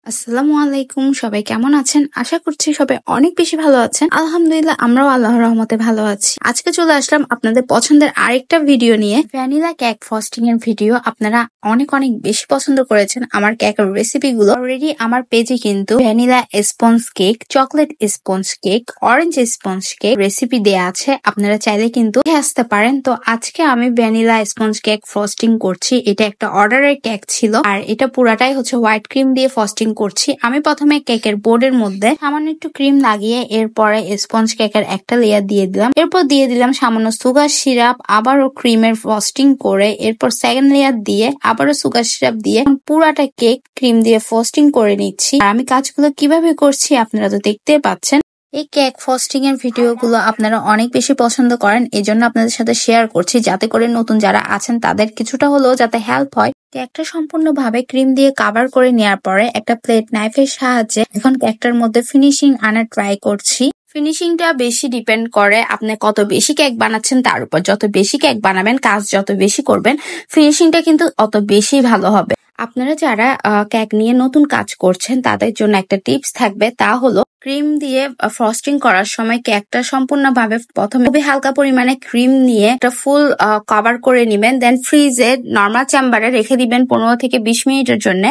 আসসালামু আলাইকুম, সবাই কেমন আছেন? আশা করছি সবাই অনেক বেশি ভালো আছেন। আলহামদুলিল্লাহ, আমরাও আল্লাহর রহমতে ভালো আছি। আজকে চলে আসলাম আপনাদের পছন্দের আরেকটা ভিডিও নিয়ে, ভ্যানিলা কেক ফ্রস্টিং এর ভিডিও। আপনারা অনেক বেশি পছন্দ করেছেন আমার কেকের রেসিপি গুলো। অলরেডি আমার পেজে কিন্তু vanilla sponge cake, chocolate sponge cake, orange sponge cake recipe দেয়া আছে, আপনারা চাইলে কিন্তু আসতে পারেন। তো আজকে আমি ভ্যানিলা স্পঞ্জ কেক ফ্রস্টিং করছি। এটা একটা অর্ডারের কেক ছিল, আর এটা পুরাটাই হচ্ছে হোয়াইট ক্রিম দিয়ে ফ্রস্টিং করছি। আমি প্রথমে কেকের বোর্ডের মধ্যে সামান্য একটু ক্রিম লাগিয়ে এরপরে স্পঞ্জ কেকের একটা লেয়ার দিয়ে দিলাম। এরপর দিয়ে দিলাম সামান্য সুগার সিরাপ, আবারও ক্রিমের ফ্রস্টিং করে এরপর সেকেন্ড লেয়ার দিয়ে আবারও সুগার সিরাপ দিয়ে পুরাটা কেক ক্রিম দিয়ে ফ্রস্টিং করে নিচ্ছি। আর আমি কাজগুলো কিভাবে করছি আপনারা তো দেখতেই পাচ্ছেন। এই কেক ফ্রস্টিং এর ভিডিওগুলো আপনারা অনেক বেশি পছন্দ করেন, এই জন্য আপনাদের সাথে শেয়ার করছি, যাতে করে নতুন যারা আছেন তাদের কিছুটা হলেও যাতে হেল্প হয়। কেকটা সম্পূর্ণভাবে ক্রিম দিয়ে কাভার করে নেওয়ার পরে একটা প্লেট নাইফের সাহায্যে এখন কেকটার মধ্যে ফিনিশিং আনার ট্রাই করছি। ফিনিশিংটা বেশি ডিপেন্ড করে আপনি কত বেশি কেক বানাচ্ছেন তার উপর। যত বেশি কেক বানাবেন, কাজ যত বেশি করবেন, ফিনিশিংটা কিন্তু অত বেশি ভালো হবে। আপনারা যারা কেক নিয়ে নতুন কাজ করছেন তাদের জন্য একটা টিপস থাকবে, তা হলো ক্রিম দিয়ে ফ্রস্টিং করার সময় কেকটা সম্পূর্ণভাবে প্রথমে খুবই হালকা পরিমাণে ক্রিম নিয়ে একটা ফুল কভার করে নেবেন, দেন ফ্রিজে নর্মাল চেম্বারে রেখে দিবেন 15 থেকে 20 মিনিটের জন্য।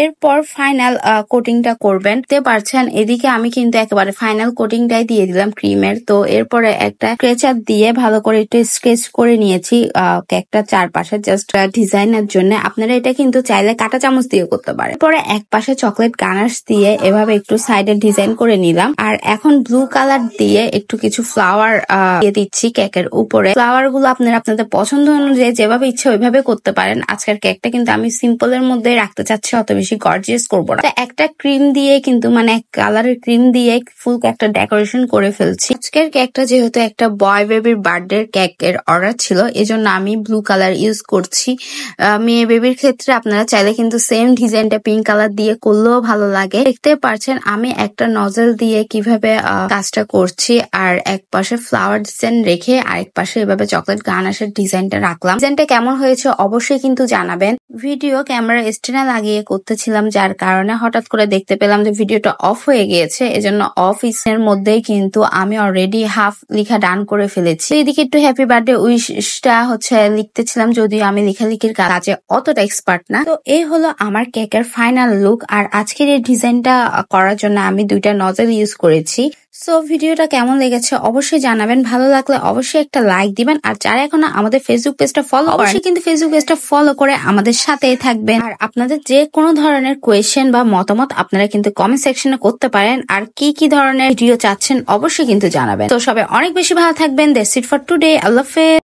এরপর ফাইনাল কোটিংটা করবেন। দেখতে পারছেন এদিকে আমি কিন্তু একেবারে ফাইনাল কোটিংটাই দিয়ে দিলাম ক্রিমের। তো এরপরে একটা স্কেচার দিয়ে ভালো করে একটু স্কেচ করে নিয়েছি কেকটা চারপাশে, জাস্ট ডিজাইনের জন্য। আপনারা এটা কিন্তু চাইলে কাঁটা চামচ দিয়ে করতে পারেন। পরে এক পাশে চকলেট গানাশ দিয়ে এভাবে একটু সাইডে ডিজাইন করে নিলাম। আর এখন ব্লু কালার দিয়ে একটু কিছু ফ্লাওয়ার দিয়ে দিচ্ছি কেকের উপরে। ফ্লাওয়ার গুলো আপনারা আপনাদের পছন্দ অনুযায়ী যেভাবে ইচ্ছে ওইভাবে করতে পারেন। আজকের কেকটা কিন্তু আমি সিম্পলের মধ্যে রাখতে চাচ্ছি, অত বেশি গর্জিয়াস করবো না। একটা ক্রিম দিয়ে কিন্তু মানে কালারের ক্রিম দিয়ে ফুল কেকটা ডেকোরেশন করে ফেলছি। আজকের কেকটা যেহেতু একটা বয় বেবির বার্থডে কেকের অর্ডার ছিল, এজন্য আমি ব্লু কালার ইউজ করছি। মেয়ে বেবির ক্ষেত্রে আপনারা চাইলে কিন্তু সেম ডিজাইনটা পিঙ্ক কালার দিয়ে করলেও ভালো লাগে। দেখতে পাচ্ছেন আমি একটা নজল দিয়ে কিভাবে কাজটা করছি, আর এক পাশে ফ্লাওয়ার ডিজাইন রেখে আরেক পাশে এভাবে চকলেট গানাশের ডিজাইনটা রাখলাম। ডিজাইনটা কেমন হয়েছে অবশ্যই কিন্তু জানাবেন। ভিডিও ক্যামেরা স্ট্যান্ডে লাগিয়ে করতেছিলাম, যার কারণে হঠাৎ করে দেখতে পেলাম যে ভিডিওটা অফ হয়ে গিয়েছে। এজন্য অফিসের মধ্যেই কিন্তু আমি অলরেডি হাফ লেখা ডান করে ফেলেছি। এদিকে একটু হ্যাপি বার্থডে উইশটা হচ্ছে লিখতেছিলাম, যদিও আমি লেখালেখির কাজে অতটা এক্সপার্ট না। তো এই হলো আমার কেকের ফাইনাল লুক। আর আজকের এই ডিজাইনটা করার জন্য আমি দুইটা নজল ইউজ করেছি। সো ভিডিওটা কেমন লেগেছে অবশ্যই জানাবেন। ভালো লাগলে অবশ্যই একটা লাইক দিবেন। আর যারা এখনো আমাদের ফেসবুক পেজটা ফলো করেন, অবশ্যই কিন্তু ফেসবুক পেজটা ফলো করে আমাদের সাথেই থাকবেন। আর আপনাদের যে কোনো ধরনের কোয়েশ্চেন বা মতামত আপনারা কিন্তু কমেন্ট সেকশনে করতে পারেন। আর কি ধরনের ভিডিও চাচ্ছেন অবশ্যই কিন্তু জানাবেন। তো সবাই অনেক বেশি ভালো থাকবেন। That's it for today. আল্লাহ হাফেজ।